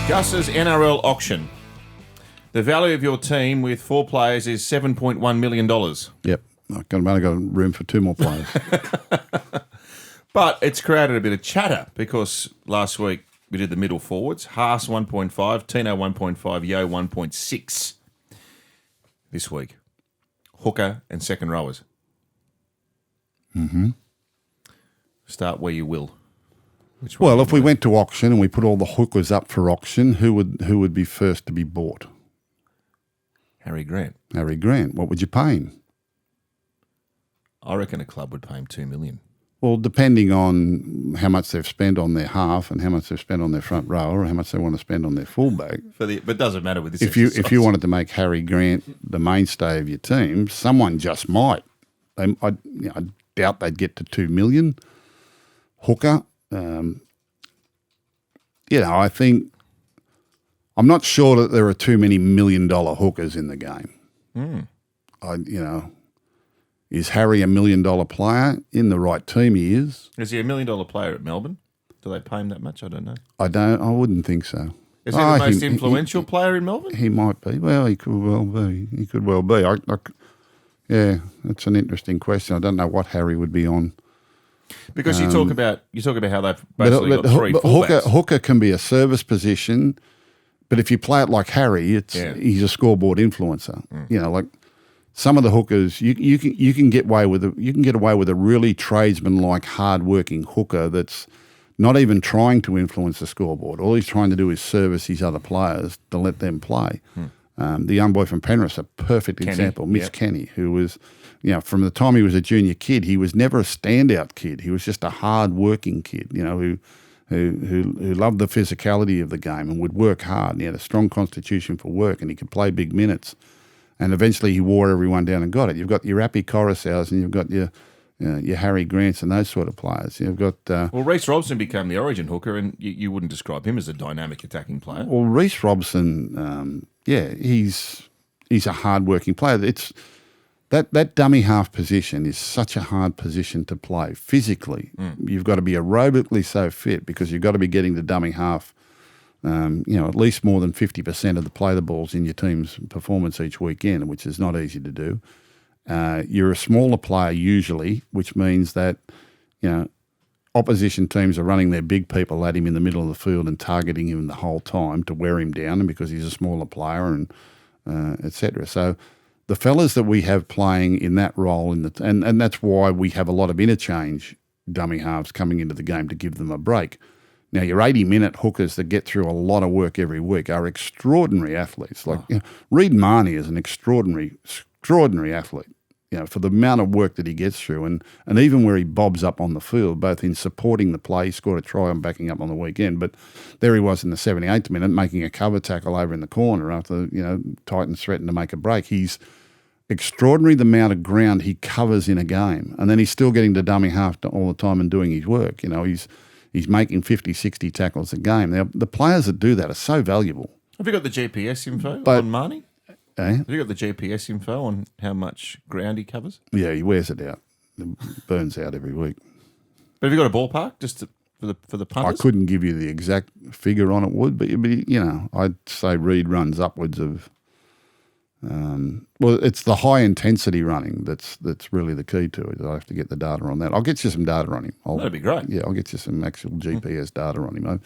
Gus's NRL auction. The value of your team with 4 players is $7.1 million. Yep. I've only got room for 2 more players. But it's created a bit of chatter because last week we did the middle forwards. Haas 1.5, Tino 1.5, Yo 1.6. This week, hooker and second rowers. Mm-hmm. Start where you will. Which one Well, if we went to auction and we put all the hookers up for auction, who would be first to be bought? Harry Grant. Harry Grant. What would you pay him? I reckon a club would pay him $2 million. Well, depending on how much they've spent on their half and how much they've spent on their front row or how much they want to spend on their fullback. But it doesn't matter with this. If you wanted to make Harry Grant the mainstay of your team, someone just might. I doubt they'd get to $2 million. Hooker, I think I'm not sure that there are too many $1 million hookers in the game. Is Harry a $1 million player? In the right team, he is. Is he a $1 million player at Melbourne? Do they pay him that much? I don't know. I wouldn't think so. Is he the most influential player in Melbourne? He might be. Well, he could well be. He could well be. Yeah, that's an interesting question. I don't know what Harry would be on. Because you talk about how they've basically got 3 fullbacks. Hooker can be a service position, but if you play it like Harry, he's a scoreboard influencer. Like some of the hookers, you can get away with a really tradesman-like, hard-working hooker that's not even trying to influence the scoreboard. All he's trying to do is service his other players to let them play. The young boy from Penrith's a perfect example, Mitch Kenny, who was, from the time he was a junior kid, he was never a standout kid. He was just a hard-working kid, who loved the physicality of the game and would work hard. And he had a strong constitution for work and he could play big minutes. And eventually he wore everyone down and got it. You've got your Appy Coruscaws and you've got your Harry Grants and those sort of players. You've got Reece Robson became the origin hooker, and you wouldn't describe him as a dynamic attacking player. Well, Reece Robson, he's a hard-working player. It's that dummy half position is such a hard position to play physically. You've got to be aerobically so fit because you've got to be getting the dummy half. At least more than 50% of the play the balls in your team's performance each weekend, which is not easy to do. You're a smaller player usually, which means that, opposition teams are running their big people at him in the middle of the field and targeting him the whole time to wear him down, and because he's a smaller player and et cetera. So the fellas that we have playing in that role, and that's why we have a lot of interchange dummy halves coming into the game to give them a break. Now, your 80-minute hookers that get through a lot of work every week are extraordinary athletes. Reid Mahony is an extraordinary athlete, for the amount of work that he gets through and even where he bobs up on the field, both in supporting the play, he scored a try and backing up on the weekend, but there he was in the 78th minute making a cover tackle over in the corner after, Titans threatened to make a break. He's extraordinary the amount of ground he covers in a game, and then he's still getting to dummy half all the time and doing his work. He's making 50, 60 tackles a game. Now, the players that do that are so valuable. Have you got the GPS info on Mahony? Eh? Have you got the GPS info on how much ground he covers? Yeah, he wears it out. It burns out every week. But have you got a ballpark for the punters? I couldn't give you the exact figure on it, but I'd say Reid runs upwards of it's the high intensity running that's really the key to it. I have to get the data on that. I'll get you some data on him. That'd be great. Yeah, I'll get you some actual GPS data on him.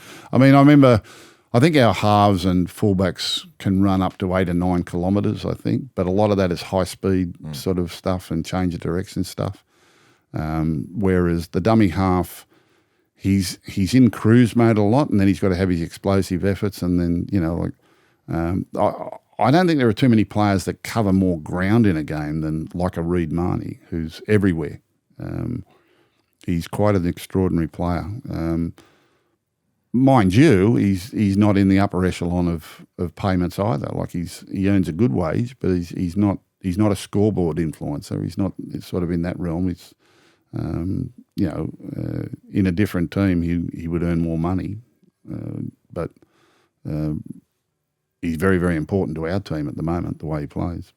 I think our halves and fullbacks can run up to 8 or 9 kilometres, I think, but a lot of that is high speed sort of stuff and change of direction stuff. Whereas the dummy half, he's in cruise mode a lot, and then he's got to have his explosive efforts, and then I don't think there are too many players that cover more ground in a game than like a Reid Mahony, who's everywhere. He's quite an extraordinary player. Mind you, he's not in the upper echelon of payments either. Like he earns a good wage, but he's not a scoreboard influencer. He's not. It's sort of in that realm. It's in a different team he would earn more money, but he's very, very important to our team at the moment, the way he plays.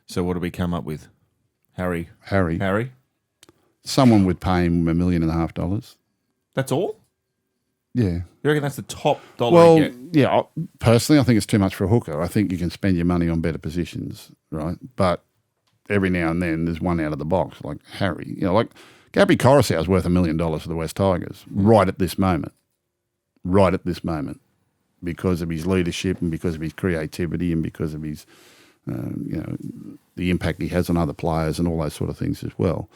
So what do we come up with? Harry. Someone would pay him $1.5 million. That's all? Yeah. You reckon that's the top dollar Well, you get? yeah. Personally, I think it's too much for a hooker. I think you can spend your money on better positions, right? But every now and then there's one out of the box, like Harry. Like Gabby Coruscant is worth $1 million to the West Tigers right at this moment. Right at this moment. Because of his leadership and because of his creativity and because of his, the impact he has on other players and all those sort of things as well.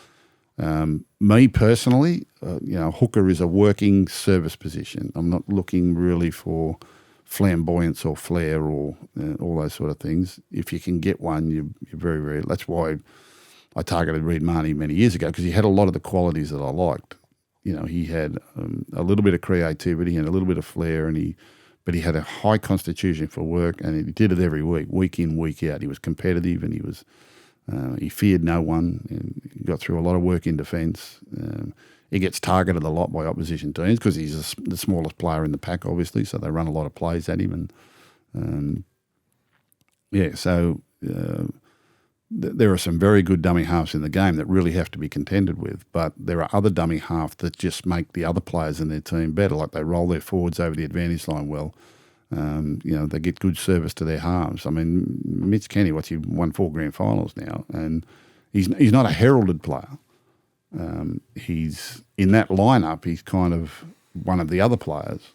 Me personally, hooker is a working service position. I'm not looking really for flamboyance or flair or all those sort of things. If you can get one, you're very, very. That's why I targeted Reid Mahony many years ago, because he had a lot of the qualities that I liked. He had a little bit of creativity and a little bit of flair, but he had a high constitution for work, and he did it every week in, week out. He was competitive, and he feared no one, and he got through a lot of work in defence. He gets targeted a lot by opposition teams because he's the smallest player in the pack, obviously, so they run a lot of plays at him. There are some very good dummy halves in the game that really have to be contended with, but there are other dummy halves that just make the other players in their team better, like they roll their forwards over the advantage line well. They get good service to their halves. I mean, Mitch Kenny, he won 4 grand finals now, and he's not a heralded player. He's in that lineup. He's kind of one of the other players.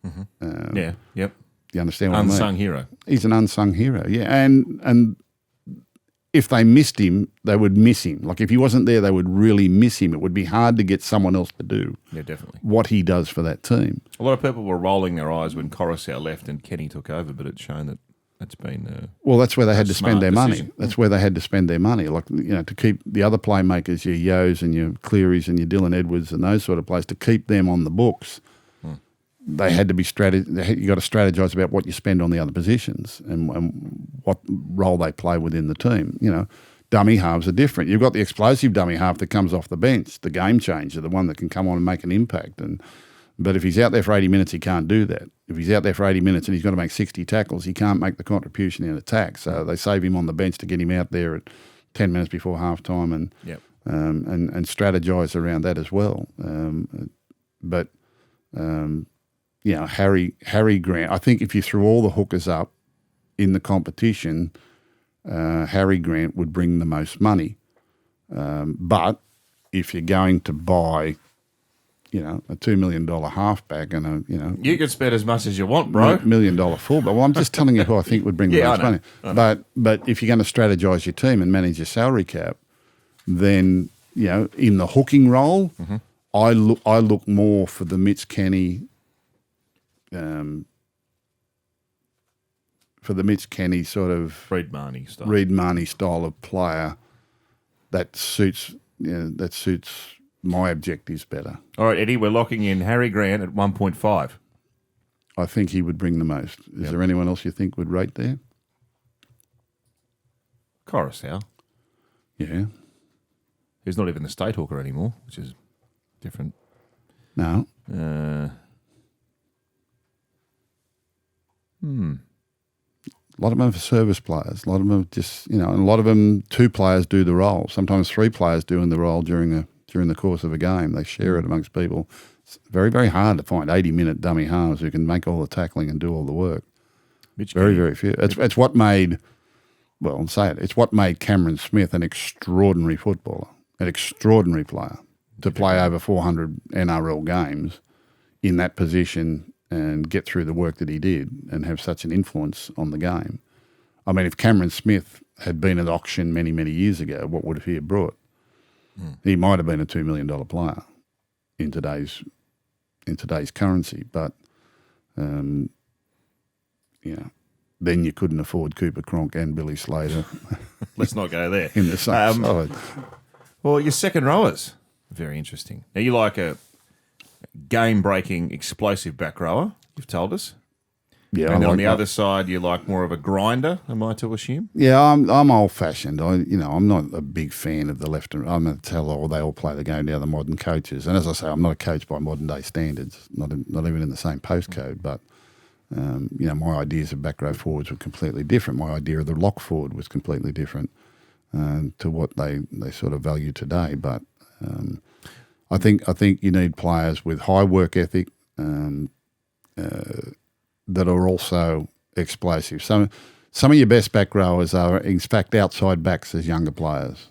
Mm-hmm. Yep. You understand what I mean? Unsung hero. He's an unsung hero, yeah. And if they missed him, they would miss him. Like if he wasn't there, they would really miss him. It would be hard to get someone else to do definitely what he does for that team. A lot of people were rolling their eyes when Coruscant left and Kenny took over, but it's shown that that's been well, that's where they had to spend their decision. money. That's where they had to spend their money. Like, to keep the other playmakers, your Yos and your Clearys and your Dylan Edwards and those sort of players, to keep them on the books. They had to be you got to strategize about what you spend on the other positions and what role they play within the team. Dummy halves are different. You've got the explosive dummy half that comes off the bench, the game changer, the one that can come on and make an impact. But if he's out there for 80 minutes, he can't do that. If he's out there for 80 minutes and he's got to make 60 tackles, he can't make the contribution in attack. So they save him on the bench to get him out there at 10 minutes before half time and strategize around that as well. Harry Grant, I think if you threw all the hookers up in the competition, Harry Grant would bring the most money. But if you're going to buy, a $2 million halfback and you can spend as much as you want, bro. $1 million fullback. Well, I'm just telling you who I think would bring the most money. But if you're going to strategize your team and manage your salary cap, then in the hooking role, I look more for the Mitch Kenny. For the Mitch Kenny sort of Reid Mahony style of player that suits my objectives better. All right, Eddie, we're locking in Harry Grant at 1.5. I think he would bring the most. Is there anyone else you think would rate there? Coruscant. Yeah. He's not even the state hooker anymore, which is different. No. A lot of them are service players. A lot of them just, and a lot of them 2 players do the role. Sometimes 3 players doing the role during the course of a game. They share it amongst people. It's very, very hard to find 80-minute dummy halves who can make all the tackling and do all the work. Very, very few. It's what made, well, I'll say it, it's what made Cameron Smith an extraordinary footballer, an extraordinary player to play over 400 NRL games in that position and get through the work that he did and have such an influence on the game. I mean, if Cameron Smith had been at auction many, many years ago, what would he have brought? He might have been a $2 million player in today's currency, but then you couldn't afford Cooper Cronk and Billy Slater. Let's not go there. In the same side. Well, your second rowers, very interesting. Now, you like a game-breaking, explosive back rower, you've told us. Yeah, and on the other side, you like more of a grinder, am I to assume? Yeah, I'm old-fashioned. I'm not a big fan of the left and I'm going to tell they all play the game now, the modern coaches. And as I say, I'm not a coach by modern-day standards, not even in the same postcode. But my ideas of back row forwards were completely different. My idea of the lock forward was completely different to what they sort of value today. But I think you need players with high work ethic, that are also explosive. Some of your best back rowers are, in fact, outside backs as younger players.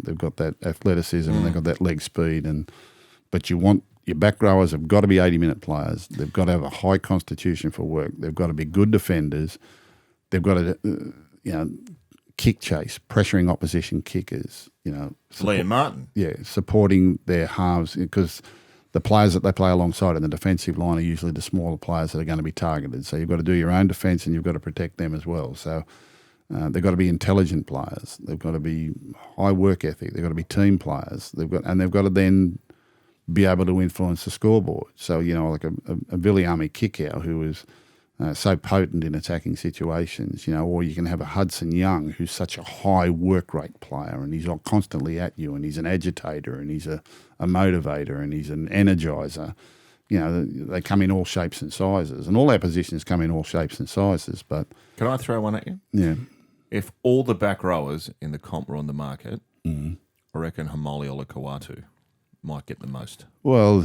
They've got that athleticism and they've got that leg speed. But your back rowers have got to be 80-minute players. They've got to have a high constitution for work. They've got to be good defenders. They've got to, kick chase, pressuring opposition kickers. Liam Martin. Yeah, supporting their halves, because the players that they play alongside in the defensive line are usually the smaller players that are going to be targeted. So you've got to do your own defence and you've got to protect them as well. So they've got to be intelligent players. They've got to be high work ethic. They've got to be team players. They've got to then be able to influence the scoreboard. So, like a Viliami kick-out who is so potent in attacking situations, or you can have a Hudson Young who's such a high work rate player and he's constantly at you and he's an agitator and he's a motivator and he's an energizer. They come in all shapes and sizes, and all our positions come in all shapes and sizes. But can I throw one at you? Yeah. If all the back rowers in the comp were on the market, I reckon Hamoli Olakawatu might get the most. Well,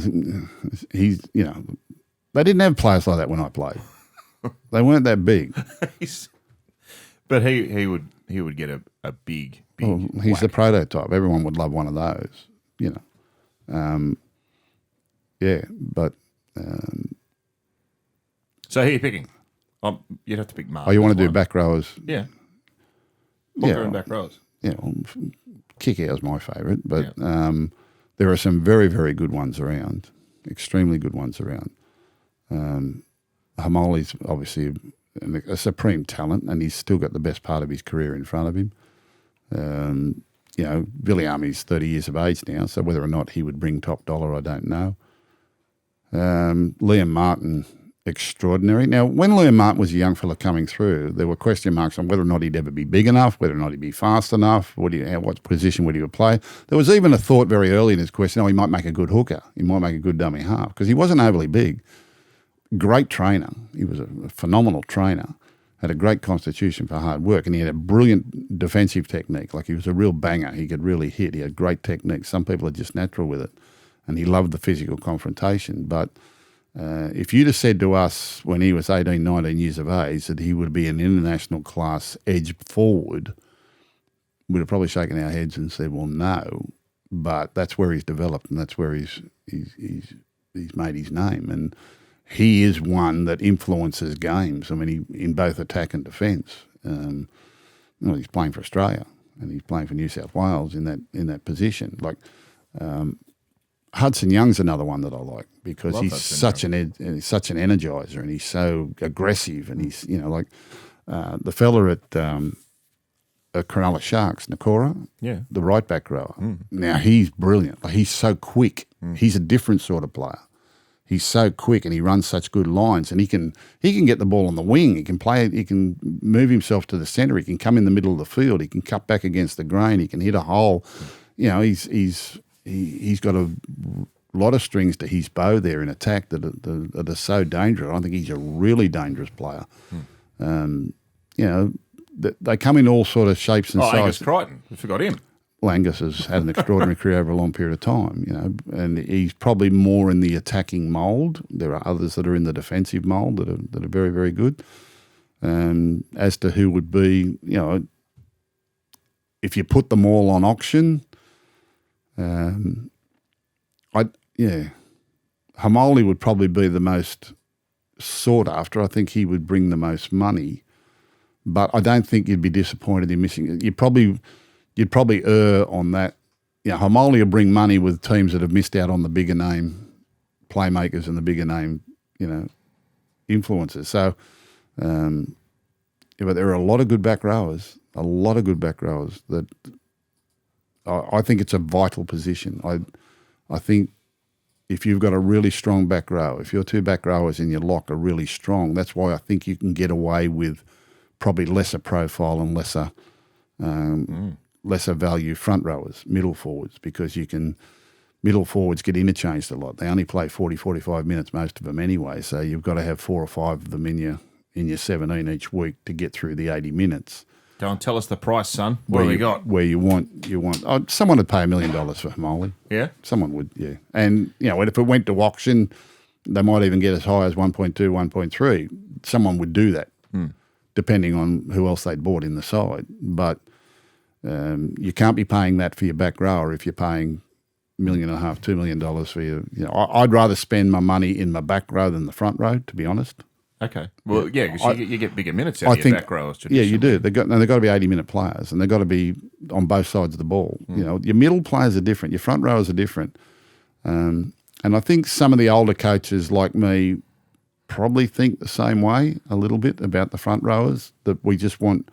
he's, they didn't have players like that when I played. They weren't that big. But he would get a big well, he's whack. the prototype. Everyone would love one of those, yeah, but... So who are you picking? You'd have to pick Martin. Oh, you want to do back rowers? Yeah. Hooker and back rowers. Yeah, well, kick-out's my favourite, but there are some very, very good ones around, extremely good ones around. Hamoli's obviously a supreme talent, and he's still got the best part of his career in front of him. Viliami's 30 years of age now, so whether or not he would bring top dollar, I don't know. Liam Martin, extraordinary. Now, when Liam Martin was a young fella coming through, there were question marks on whether or not he'd ever be big enough, whether or not he'd be fast enough, what position would he play. There was even a thought very early in his question, he might make a good hooker, he might make a good dummy half, because he wasn't overly big. Great trainer. He was a phenomenal trainer, had a great constitution for hard work, and he had a brilliant defensive technique. Like, he was a real banger. He could really hit. He had great technique. Some people are just natural with it, and he loved the physical confrontation. But if you'd have said to us when he was 18, 19 years of age that he would be an international class edge forward, we'd have probably shaken our heads and said, well, no. But that's where he's developed, and that's where he's made his name. And he is one that influences games. I mean, in both attack and defence. He's playing for Australia and he's playing for New South Wales in that position. Like Hudson Young's another one that I like, because he's such an energizer, and he's so aggressive, and he's the fella at Cronulla Sharks, Nakora, the right back rower. Now he's brilliant. Like, he's so quick. He's a different sort of player. He's so quick and he runs such good lines, and he can get the ball on the wing. He can play it. He can move himself to the centre. He can come in the middle of the field. He can cut back against the grain. He can hit a hole. He's got a lot of strings to his bow there in attack that are so dangerous. I think he's a really dangerous player. They come in all sort of shapes and sizes. Angus Crichton, we forgot him. Well, Angus has had an extraordinary career over a long period of time, and he's probably more in the attacking mould. There are others that are in the defensive mould that are very, very good. As to who would be, if you put them all on auction, Hamoli would probably be the most sought after. I think he would bring the most money, but I don't think you'd be disappointed in missing it. You'd probably err on that. Hamoli will bring money with teams that have missed out on the bigger name playmakers and the bigger name, influencers. So, but there are a lot of good back rowers, that I think it's a vital position. I think if you've got a really strong back row, if your two back rowers in your lock are really strong, that's why I think you can get away with probably lesser profile and lesser value front rowers, middle forwards, because middle forwards get interchanged a lot. They only play 40, 45 minutes, most of them anyway, so you've got to have 4 or 5 of them in your 17 each week to get through the 80 minutes. Go and tell us the price, son. What do we got? Where you want. Someone would pay $1 million for Hamoli. Yeah? Someone would, yeah. And, if it went to auction, They might even get as high as 1.2, 1.3. Someone would do that, depending on who else they'd bought in the side. But you can't be paying that for your back rower if you're paying $1.5 million, $2 million for your. I'd rather spend my money in my back row than the front row, to be honest. Okay. Well, yeah, because you get bigger minutes out of your back rowers. Yeah, you do. They've got to be 80-minute players, and they've got to be on both sides of the ball. Your middle players are different. Your front rowers are different. And I think some of the older coaches like me probably think the same way a little bit about the front rowers, that we just want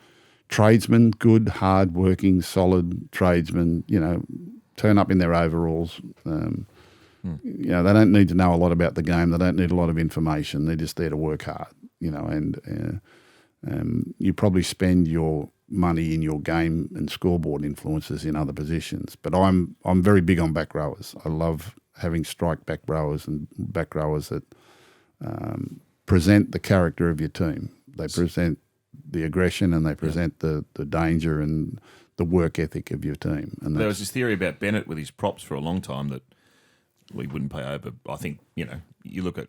tradesmen, good, hard-working, solid tradesmen, turn up in their overalls. They don't need to know a lot about the game. They don't need a lot of information. They're just there to work hard, and you probably spend your money in your game and scoreboard influences in other positions. But I'm very big on back rowers. I love having strike back rowers and back rowers that present the character of your team. They present the aggression and they present the danger and the work ethic of your team. And there was this theory about Bennett with his props for a long time that we wouldn't pay over. I think, you look at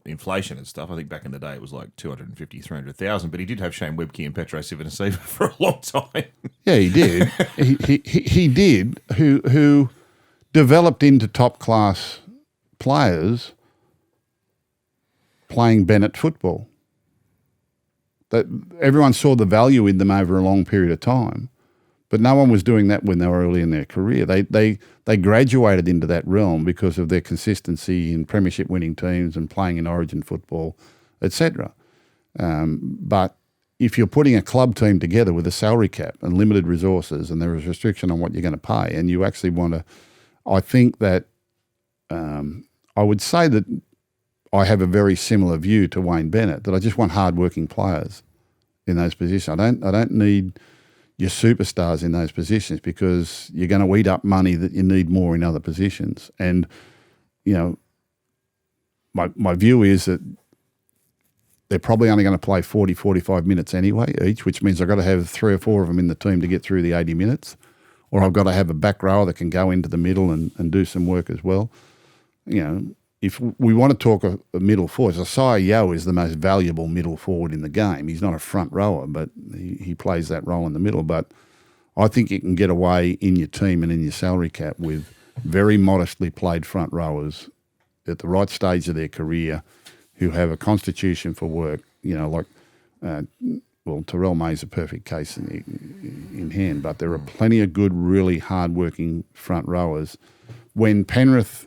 inflation and stuff. I think back in the day it was like 250, 300,000, but he did have Shane Webke and Petro Civoniceva for a long time. Yeah, he did. he did, who developed into top-class players playing Bennett football. That everyone saw the value in them over a long period of time. But no one was doing that when they were early in their career. They graduated into that realm because of their consistency in premiership winning teams and playing in origin football, etc. But if you're putting a club team together with a salary cap and limited resources and there is restriction on what you're going to pay, and you actually want to, I think that I would say that I have a very similar view to Wayne Bennett, that I just want hard-working players in those positions. I don't need your superstars in those positions because you're going to eat up money that you need more in other positions. And, my view is that they're probably only going to play 40, 45 minutes anyway each, which means I've got to have 3 or 4 of them in the team to get through the 80 minutes, or I've got to have a back rower that can go into the middle and do some work as well. If we want to talk a middle forward, Asai Yeo is the most valuable middle forward in the game. He's not a front rower, but he plays that role in the middle. But I think you can get away in your team and in your salary cap with very modestly played front rowers at the right stage of their career who have a constitution for work, Terrell May's a perfect case in hand, but there are plenty of good, really hard-working front rowers. When Penrith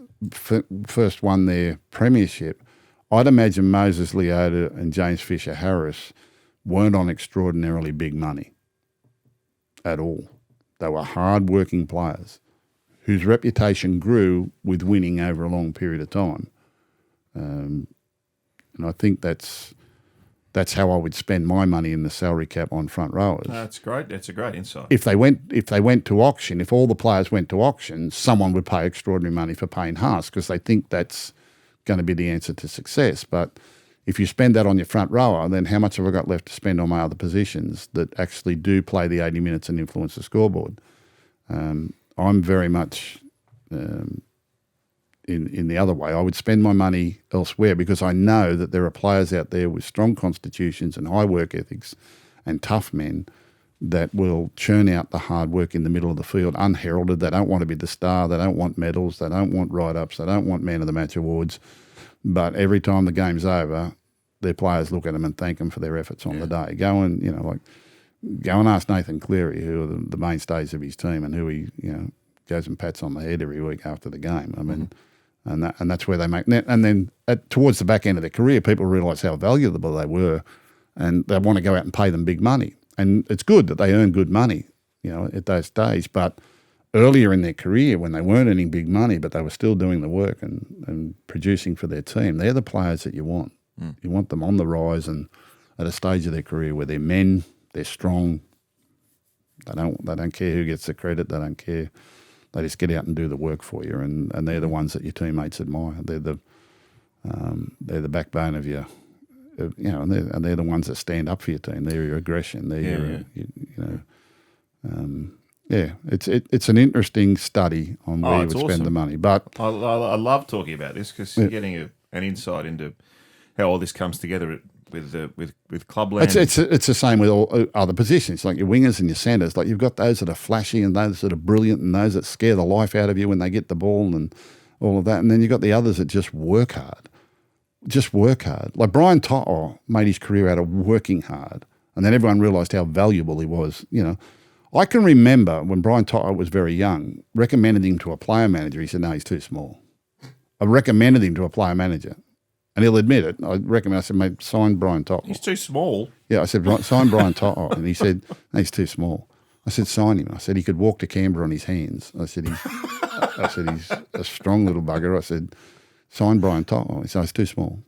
first won their premiership, I'd imagine Moses Leota and James Fisher-Harris weren't on extraordinarily big money at all. They were hard-working players whose reputation grew with winning over a long period of time. And I think that's how I would spend my money in the salary cap on front rowers. That's great. That's a great insight. If they went to auction, if all the players went to auction, someone would pay extraordinary money for Payne Haas because they think that's going to be the answer to success. But if you spend that on your front rower, then how much have I got left to spend on my other positions that actually do play the 80 minutes and influence the scoreboard? I'm very much in the other way. I would spend my money elsewhere because I know that there are players out there with strong constitutions and high work ethics and tough men that will churn out the hard work in the middle of the field unheralded. They don't want to be the star. They don't want medals. They don't want write-ups. They don't want man of the match awards. But every time the game's over, their players look at them and thank them for their efforts on the day. Go and ask Nathan Cleary, who are the mainstays of his team and who he goes and pats on the head every week after the game. I mean, and that's where they make net. And then towards the back end of their career, people realise how valuable they were, and they want to go out and pay them big money. And it's good that they earn good money, at those days. But earlier in their career, when they weren't earning big money, but they were still doing the work and producing for their team, they're the players that you want. You want them on the rise and at a stage of their career where they're men, they're strong. They don't care who gets the credit. They don't care. They just get out and do the work for you, and they're the ones that your teammates admire. They're the backbone of your, and they're the ones that stand up for your team. They're your aggression. They're It's an interesting study on where you would spend the money. But I love talking about this because you're getting an insight into how all this comes together with clubland. It's the same with all other positions, like your wingers and your centres. Like you've got those that are flashy and those that are brilliant and those that scare the life out of you when they get the ball and all of that. And then you've got the others that just work hard. Just work hard. Like Brian To'o made his career out of working hard. And then everyone realised how valuable he was. You know, I can remember when Brian To'o was very young, recommended him to a player manager. He said, no, he's too small. I recommended him to a player manager. And he'll admit it. I said, mate, sign Brian To'o. He's too small. Yeah, I said, sign Brian To'o. And he said, no, he's too small. I said, sign him. I said, he could walk to Canberra on his hands. I said, he's a strong little bugger. I said, sign Brian To'o. He said, it's too small.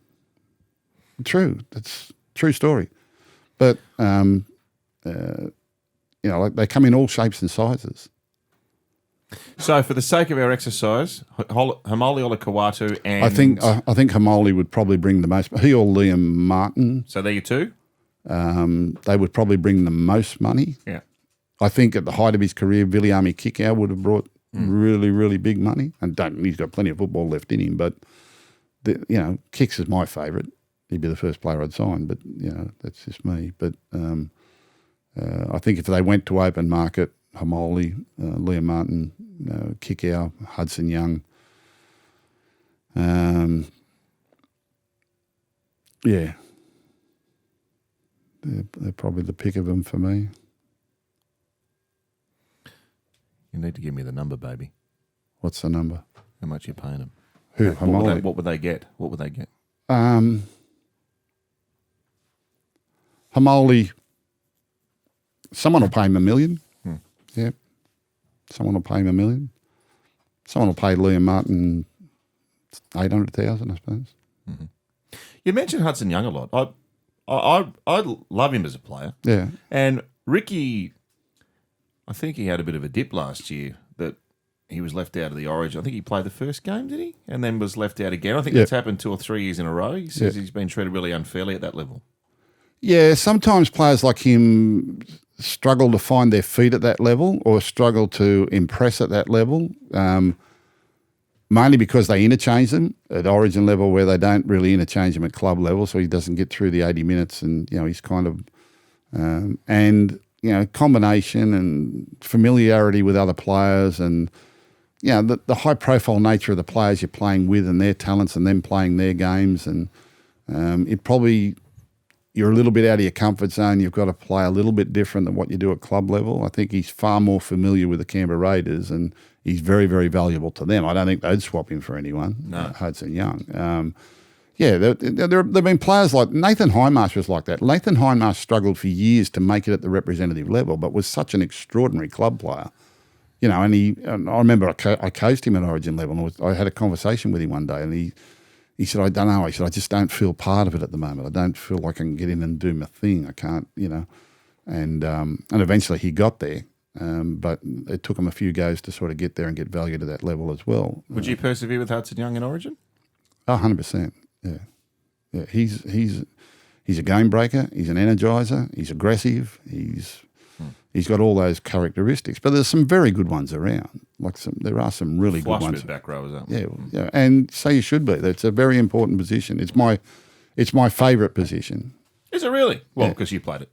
True. That's a true story. But, you know, like they come in all shapes and sizes. So, for the sake of our exercise, Hamoli Olakau'atu and... I think Hamoli would probably bring the most. He or Liam Martin. So, there you two? They would probably bring the most money. Yeah. I think at the height of his career, Viliami Kikau would have brought really, really big money. And he's got plenty of football left in him, but, you know, Kicks is my favourite. He'd be the first player I'd sign, but, you know, that's just me. But I think if they went to open market, Hamoli, Liam Martin, Kikau, Hudson Young. Yeah. They're probably the pick of them for me. You need to give me the number, baby. What's the number? How much you're paying them? Who? Hamoli? What would they get? What would they get? Hamoli, someone will pay him $1 million. Yeah. Someone will pay him $1 million. Someone will pay Liam Martin 800,000, I suppose. Mm-hmm. You mentioned Hudson Young a lot. I love him as a player. Yeah. And Ricky, I think he had a bit of a dip last year that he was left out of the Origin. I think he played the first game, did he? And then was left out again. I think that's happened 2 or 3 years in a row. He says he's been treated really unfairly at that level. Yeah, sometimes players like him struggle to find their feet at that level or struggle to impress at that level, mainly because they interchange them at Origin level where they don't really interchange them at club level, so he doesn't get through the 80 minutes and, you know, he's kind of and, you know, combination and familiarity with other players and, you know, the high-profile nature of the players you're playing with and their talents and them playing their games and it probably... You're a little bit out of your comfort zone. You've got to play a little bit different than what you do at club level. I think he's far more familiar with the Canberra Raiders and he's very, very valuable to them. I don't think they'd swap him for anyone, Hudson Young. Yeah, there have been players like Nathan Hindmarsh was like that. Nathan Hindmarsh struggled for years to make it at the representative level but was such an extraordinary club player. You know, and I remember I coached him at Origin level and I had a conversation with him one day and he said, I don't know. He said, I just don't feel part of it at the moment. I don't feel like I can get in and do my thing. I can't, you know. And eventually he got there, but it took him a few goes to sort of get there and get value to that level as well. Would you persevere with Hudson Young in Origin? 100%, yeah. Yeah, he's a game breaker. He's an energizer. He's aggressive. He's got all those characteristics. But there's some very good ones around. There are some really Flush good ones. With back rowers, aren't we? Yeah, and so you should be. That's a very important position. It's my favourite position. Is it really? Well, because you played it.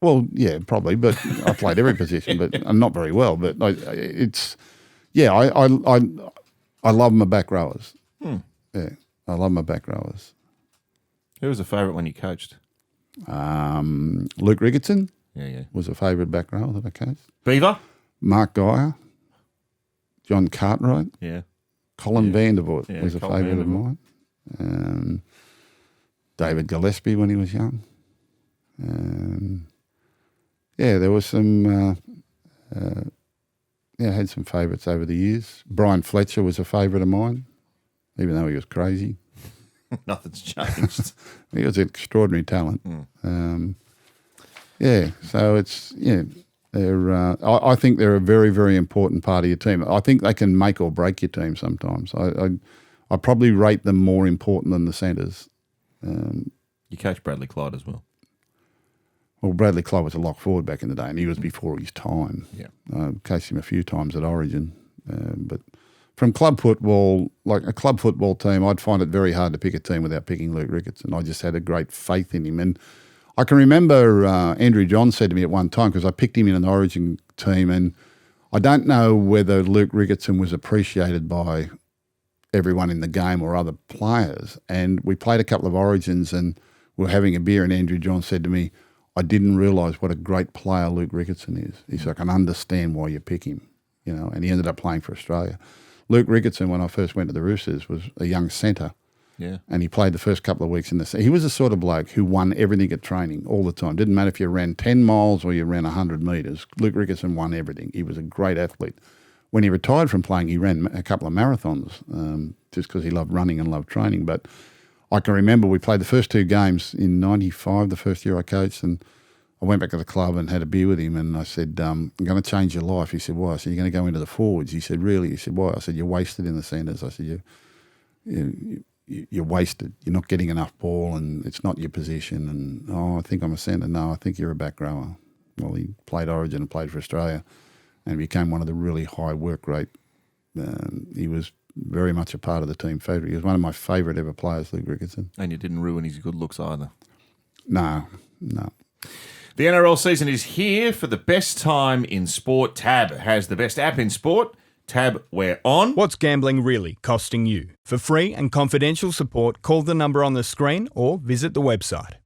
Well, yeah, probably. But I played every position, but not very well. But I love my back rowers. Yeah, I love my back rowers. Who was the favourite when you coached? Luke Ricketson. Yeah. Was a favourite back rower that I coached. Beaver? Mark Geyer. John Cartwright. Yeah. Colin Vandervoort was a favourite of mine. David Gillespie when he was young. There was some... I had some favourites over the years. Brian Fletcher was a favourite of mine, even though he was crazy. Nothing's changed. He was an extraordinary talent. So it's I think they're a very, very important part of your team. I think they can make or break your team sometimes. I probably rate them more important than the centres. You coached Bradley Clyde as well. Well, Bradley Clyde was a lock forward back in the day, and he was before his time. Yeah, I coached him a few times at Origin, but from club football, like a club football team, I'd find it very hard to pick a team without picking Luke Ricketson. I just had a great faith in him. And I can remember Andrew John said to me at one time, because I picked him in an Origin team, and I don't know whether Luke Ricketson was appreciated by everyone in the game or other players. And we played a couple of Origins and we were having a beer, and Andrew John said to me, I didn't realise what a great player Luke Ricketson is. He said, I can understand why you pick him, and he ended up playing for Australia. Luke Ricketson, when I first went to the Roosters, was a young centre. Yeah. And he played the first couple of weeks in the – he was the sort of bloke who won everything at training all the time. Didn't matter if you ran 10 miles or you ran 100 metres. Luke Ricketson won everything. He was a great athlete. When he retired from playing, he ran a couple of marathons just because he loved running and loved training. But I can remember we played the first 2 games in 95, the first year I coached, and I went back to the club and had a beer with him, and I said, I'm going to change your life. He said, why? I said, you're going to go into the forwards. He said, really? He said, why? I said, you're wasted in the centres. I said, you're wasted. You're not getting enough ball and it's not your position. And, I think I'm a centre. No, I think you're a back rower. Well, he played Origin and played for Australia and became one of the really high work rate. He was very much a part of the team favourite. He was one of my favourite ever players, Luke Ricketson. And you didn't ruin his good looks either. No. The NRL season is here for the best time in sport. Tab has the best app in sport. Tab, we're on. What's gambling really costing you? For free and confidential support, call the number on the screen or visit the website.